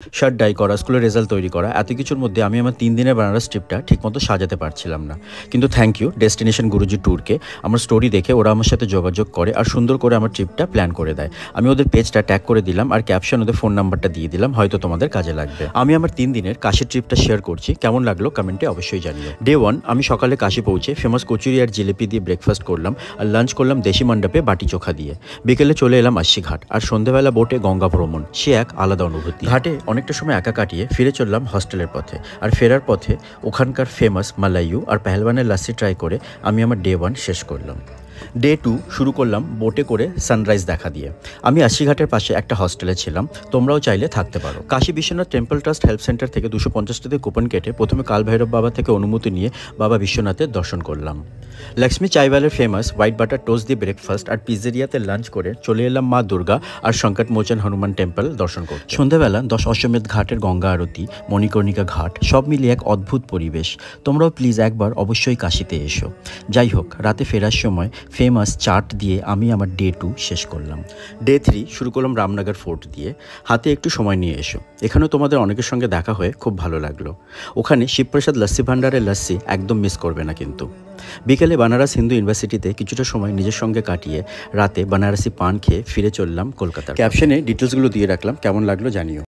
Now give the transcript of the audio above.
Shirt die করা, স্কুলের result তৈরি করা, এত কিছুর মধ্যে আমি আমার 3 দিনের বেনারস ট্রিপটা ঠিকমতো সাজাতে পারছিলাম না। কিন্তু থ্যাংক ইউ ডেস্টিনেশন গুরুজি ট্যুরকে। আমার স্টোরি দেখে ওরা আমার সাথে যোগাযোগ করে আর সুন্দর করে আমার ট্রিপটা প্ল্যান করে দেয়। আমি ওদের পেজটা ট্যাগ করে দিলাম আর ক্যাপশন ওদের ফোন নাম্বারটা দিয়ে দিলাম, হয়তো তোমাদের কাজে লাগবে। আমি আমার 3 দিনের কাশির ট্রিপটা শেয়ার করছি, কেমন লাগলো কমেন্টে অবশ্যই জানিও। ডে 1 আমি সকালে কাশি পৌঁছে ফেমাস কচুরি আর জিলিপি দিয়ে ব্রেকফাস্ট করলাম আর লাঞ্চ করলাম দেশি মণ্ডপে বাটি চোখা দিয়ে। বিকেলে চলে এলাম আশি ঘাট আর সন্ধ্যেবেলা বোটে গঙ্গা ভ্রমণ, সে এক আলাদা অনুভূতি। ঘাটে অনেকটা সময় একা কাটিয়ে ফিরে চললাম হস্টেলের পথে। আর ফেরার পথে ওখানকার ফেমাস মালাইয়ু আর পেহেলওয়ানের লাস্সি ট্রাই করে আমি আমার ডে 1 শেষ করলাম। ডে 2 শুরু করলাম বোটে করে সানরাইজ দেখা দিয়ে। আমি আশিঘাটের পাশে একটা হস্টেলে ছিলাম, তোমরাও চাইলে থাকতে পারো। Kashi Biswanath temple trust help centre থেকে 250 টাকা কুপন কেটে প্রথমে কাল ভৈরব বাবা থেকে অনুমতি নিয়ে বাবা বিশ্বনাথের দর্শন করলাম। লক্ষ্মী চাইওয়ালের ফেমাস হোয়াইট বাটার টোস্ট দিয়ে ব্রেকফাস্ট আর পিজ্জেরিয়াতে লাঞ্চ করে চলে এলাম মা দুর্গা আর সংকট মোচন হনুমান টেম্পল দর্শন করতে। সন্ধ্যাবেলা 10 অশ্বমেধ ঘাটের গঙ্গা আরতি, মণিকর্ণিকা ঘাট, সব মিলিয়ে এক অদ্ভুত পরিবেশ। তোমরাও প্লিজ একবার অবশ্যই কাশীতে এসো। যাই হোক, রাতে ফেরার সময় ফেমাস চাট দিয়ে আমি আমার ডে 2 শেষ করলাম। ডে 3 শুরু করলাম রামনগর ফোর্ট দিয়ে। হাতে একটু সময় নিয়ে এসো, এখানেও তোমাদের অনেকের সঙ্গে দেখা হয়ে খুব ভালো লাগলো। ওখানে শিবপ্রসাদ লস্যি ভান্ডারের লস্যি একদম মিস করবে না কিন্তু। বিকেলে বানারস হিন্দু ইউনিভার্সিটিতে কিছুটা সময় নিজের সঙ্গে কাটিয়ে রাতে বানারসি পান খেয়ে ফিরে চললাম কলকাতা। ক্যাপশনে ডিটেলসগুলো দিয়ে রাখলাম, কেমন লাগলো জানিও।